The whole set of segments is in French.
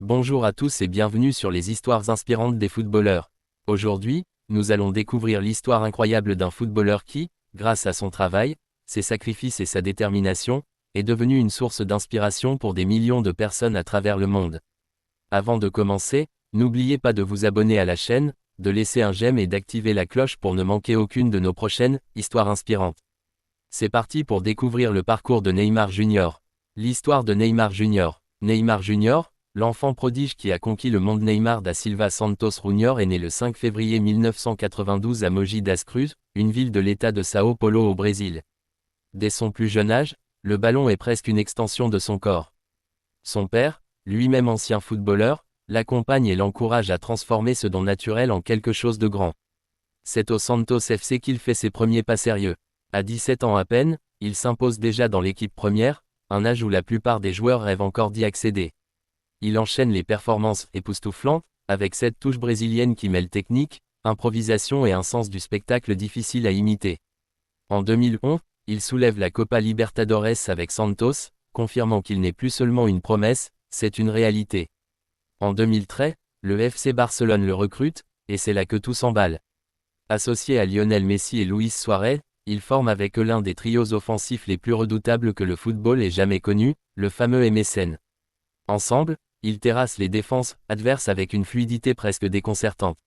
Bonjour à tous et bienvenue sur les histoires inspirantes des footballeurs. Aujourd'hui, nous allons découvrir l'histoire incroyable d'un footballeur qui, grâce à son travail, ses sacrifices et sa détermination, est devenu une source d'inspiration pour des millions de personnes à travers le monde. Avant de commencer, n'oubliez pas de vous abonner à la chaîne, de laisser un j'aime et d'activer la cloche pour ne manquer aucune de nos prochaines histoires inspirantes. C'est parti pour découvrir le parcours de Neymar Jr. L'histoire de Neymar Jr. Neymar Jr., l'enfant prodige qui a conquis le monde. Neymar da Silva Santos Jr. est né le 5 février 1992 à Mogi das Cruzes, une ville de l'État de São Paulo au Brésil. Dès son plus jeune âge, le ballon est presque une extension de son corps. Son père, lui-même ancien footballeur, l'accompagne et l'encourage à transformer ce don naturel en quelque chose de grand. C'est au Santos FC qu'il fait ses premiers pas sérieux. À 17 ans à peine, il s'impose déjà dans l'équipe première, un âge où la plupart des joueurs rêvent encore d'y accéder. Il enchaîne les performances époustouflantes, avec cette touche brésilienne qui mêle technique, improvisation et un sens du spectacle difficile à imiter. En 2011, il soulève la Copa Libertadores avec Santos, confirmant qu'il n'est plus seulement une promesse, c'est une réalité. En 2013, le FC Barcelone le recrute, et c'est là que tout s'emballe. Associé à Lionel Messi et Luis Suarez, il forme avec eux l'un des trios offensifs les plus redoutables que le football ait jamais connu, le fameux MSN. Ensemble, ils terrassent les défenses adverses avec une fluidité presque déconcertante.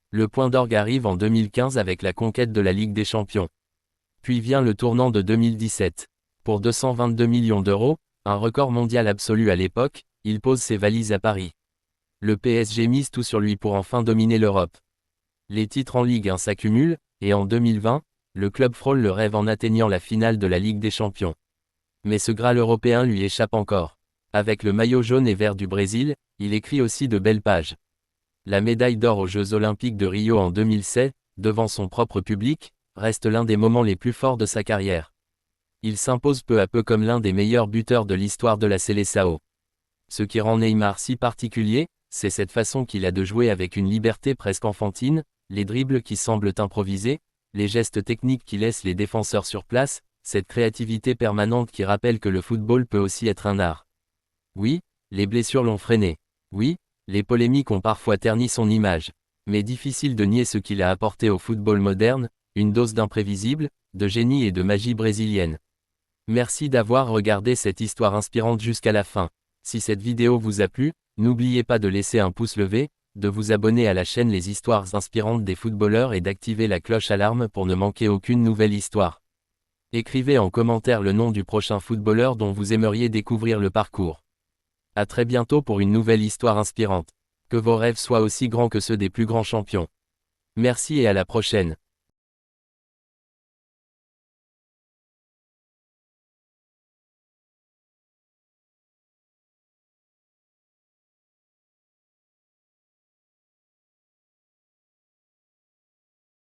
Le point d'orgue arrive en 2015 avec la conquête de la Ligue des Champions. Puis vient le tournant de 2017. Pour 222 millions d'euros, un record mondial absolu à l'époque, il pose ses valises à Paris. Le PSG mise tout sur lui pour enfin dominer l'Europe. Les titres en Ligue 1 s'accumulent, et en 2020, le club frôle le rêve en atteignant la finale de la Ligue des Champions. Mais ce Graal européen lui échappe encore. Avec le maillot jaune et vert du Brésil, il écrit aussi de belles pages. La médaille d'or aux Jeux Olympiques de Rio en 2007, devant son propre public, reste l'un des moments les plus forts de sa carrière. Il s'impose peu à peu comme l'un des meilleurs buteurs de l'histoire de la Seleção. Ce qui rend Neymar si particulier, c'est cette façon qu'il a de jouer avec une liberté presque enfantine, les dribbles qui semblent improvisés, les gestes techniques qui laissent les défenseurs sur place, cette créativité permanente qui rappelle que le football peut aussi être un art. Oui, les blessures l'ont freiné. Oui, les polémiques ont parfois terni son image. Mais difficile de nier ce qu'il a apporté au football moderne, une dose d'imprévisible, de génie et de magie brésilienne. Merci d'avoir regardé cette histoire inspirante jusqu'à la fin. Si cette vidéo vous a plu, n'oubliez pas de laisser un pouce levé, de vous abonner à la chaîne Les Histoires Inspirantes des Footballeurs et d'activer la cloche alarme pour ne manquer aucune nouvelle histoire. Écrivez en commentaire le nom du prochain footballeur dont vous aimeriez découvrir le parcours. À très bientôt pour une nouvelle histoire inspirante. Que vos rêves soient aussi grands que ceux des plus grands champions. Merci et à la prochaine.